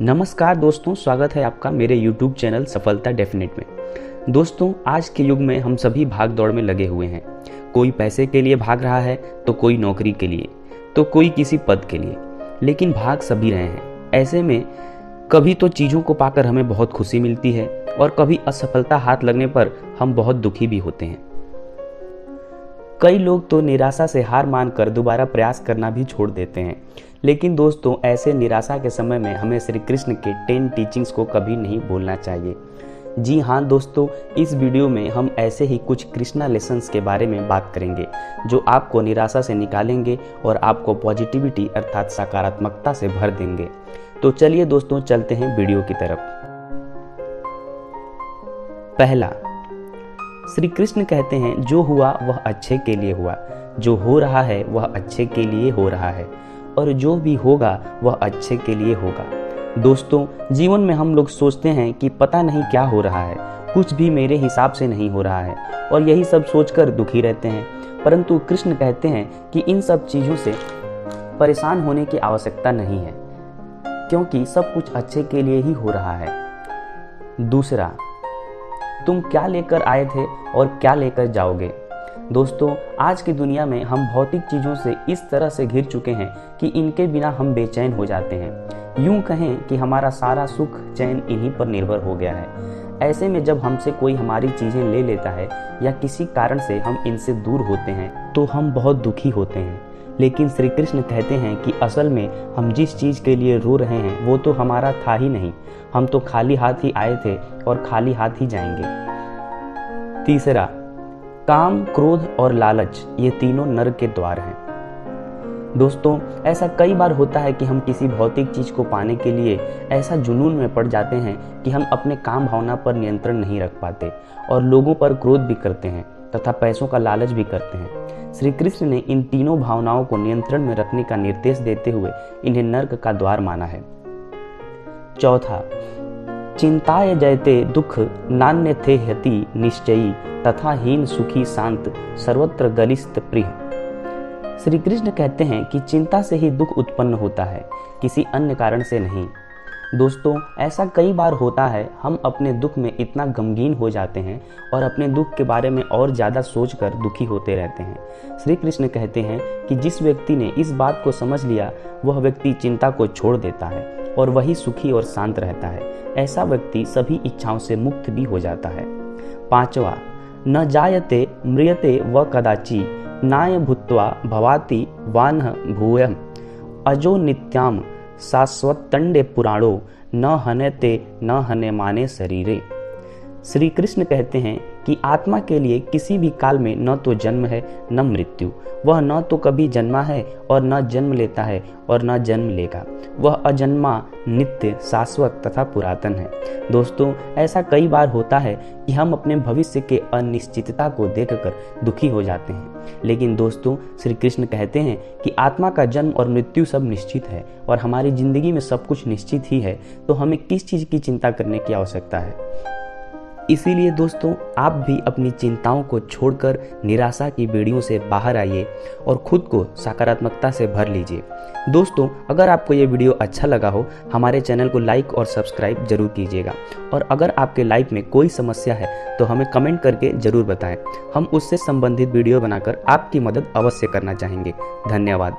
नमस्कार दोस्तों, स्वागत है आपका मेरे YouTube चैनल सफलता डेफिनेट में। दोस्तों, आज के युग में हम सभी भाग दौड़ में लगे हुए हैं। कोई पैसे के लिए भाग रहा है, तो कोई नौकरी के लिए, तो कोई किसी पद के लिए, लेकिन भाग सभी रहे हैं। ऐसे में कभी तो चीज़ों को पाकर हमें बहुत खुशी मिलती है और कभी असफलता हाथ लगने पर हम बहुत दुखी भी होते हैं। कई लोग तो निराशा से हार मानकर दोबारा प्रयास करना भी छोड़ देते हैं। लेकिन दोस्तों, ऐसे निराशा के समय में हमें श्री कृष्ण के 10 टीचिंग्स को कभी नहीं भूलना चाहिए। जी हाँ दोस्तों, इस वीडियो में हम ऐसे ही कुछ कृष्णा लेसन्स के बारे में बात करेंगे जो आपको निराशा से निकालेंगे और आपको पॉजिटिविटी अर्थात सकारात्मकता से भर देंगे। तो चलिए दोस्तों, चलते हैं वीडियो की तरफ। पहला, श्री कृष्ण कहते हैं जो हुआ वह अच्छे के लिए हुआ, जो हो रहा है वह अच्छे के लिए हो रहा है और जो भी होगा वह अच्छे के लिए होगा। दोस्तों, जीवन में हम लोग सोचते हैं कि पता नहीं क्या हो रहा है, कुछ भी मेरे हिसाब से नहीं हो रहा है और यही सब सोचकर दुखी रहते हैं। परंतु कृष्ण कहते हैं कि इन सब चीज़ों से परेशान होने की आवश्यकता नहीं है, क्योंकि सब कुछ अच्छे के लिए ही हो रहा है। दूसरा, तुम क्या लेकर आए थे और क्या लेकर जाओगे। दोस्तों, आज की दुनिया में हम भौतिक चीज़ों से इस तरह से घिर चुके हैं कि इनके बिना हम बेचैन हो जाते हैं। यूं कहें कि हमारा सारा सुख चैन इन्हीं पर निर्भर हो गया है। ऐसे में जब हमसे कोई हमारी चीज़ें ले लेता है या किसी कारण से हम इनसे दूर होते हैं तो हम बहुत दुखी होते हैं। लेकिन श्री कृष्ण कहते हैं कि असल में हम जिस चीज़ के लिए रो रहे हैं वो तो हमारा था ही नहीं। हम तो खाली हाथ ही आए थे और खाली हाथ ही जाएंगे। तीसरा, काम, क्रोध और लालच, ये तीनों नरक के द्वार हैं। दोस्तों, ऐसा कई बार होता है कि हम किसी भौतिक चीज़ को पाने के लिए ऐसा जुनून में पड़ जाते हैं कि हम अपने काम भावना पर नियंत्रण नहीं रख पाते और लोगों पर क्रोध भी करते हैं तथा पैसों का लालच भी करते हैं। श्री कृष्ण ने इन तीनों भावनाओं को नियंत्रण में रखने का निर्देश देते हुए इन्हें नर्क का द्वार माना है। चौथा, चिंताय जयते दुख नान्य थे हति निश्चयी तथा हीन सुखी शांत सर्वत्र गलिस्त प्रिय। श्री कृष्ण कहते हैं कि चिंता से ही दुख उत्पन्न होता है, किसी अन्य कारण से नहीं। दोस्तों, ऐसा कई बार होता है, हम अपने दुख में इतना गमगीन हो जाते हैं और अपने दुख के बारे में और ज़्यादा सोचकर दुखी होते रहते हैं। श्री कृष्ण कहते हैं कि जिस व्यक्ति ने इस बात को समझ लिया वह व्यक्ति चिंता को छोड़ देता है और वही सुखी और शांत रहता है। ऐसा व्यक्ति सभी इच्छाओं से मुक्त भी हो जाता है। पांचवा, न जायते म्रियते व कदाचि नाय भूत्वा भवाति वान्ह भूयम् अजो नित्याम शाश्वतंडे पुराणो न हनेते न हने माने शरीरे। श्री कृष्ण कहते हैं कि आत्मा के लिए किसी भी काल में न तो जन्म है न मृत्यु। वह न तो कभी जन्मा है और न जन्म लेता है और न जन्म लेगा। वह अजन्मा, नित्य, शाश्वत तथा पुरातन है। दोस्तों, ऐसा कई बार होता है कि हम अपने भविष्य के अनिश्चितता को देखकर दुखी हो जाते हैं। लेकिन दोस्तों, श्री कृष्ण कहते हैं कि आत्मा का जन्म और मृत्यु सब निश्चित है और हमारी जिंदगी में सब कुछ निश्चित ही है, तो हमें किस चीज़ की चिंता करने की आवश्यकता है। इसीलिए दोस्तों, आप भी अपनी चिंताओं को छोड़कर निराशा की बेड़ियों से बाहर आइए और खुद को सकारात्मकता से भर लीजिए। दोस्तों, अगर आपको ये वीडियो अच्छा लगा हो, हमारे चैनल को लाइक और सब्सक्राइब जरूर कीजिएगा और अगर आपके लाइफ में कोई समस्या है तो हमें कमेंट करके ज़रूर बताएं। हम उससे संबंधित वीडियो बनाकर आपकी मदद अवश्य करना चाहेंगे। धन्यवाद।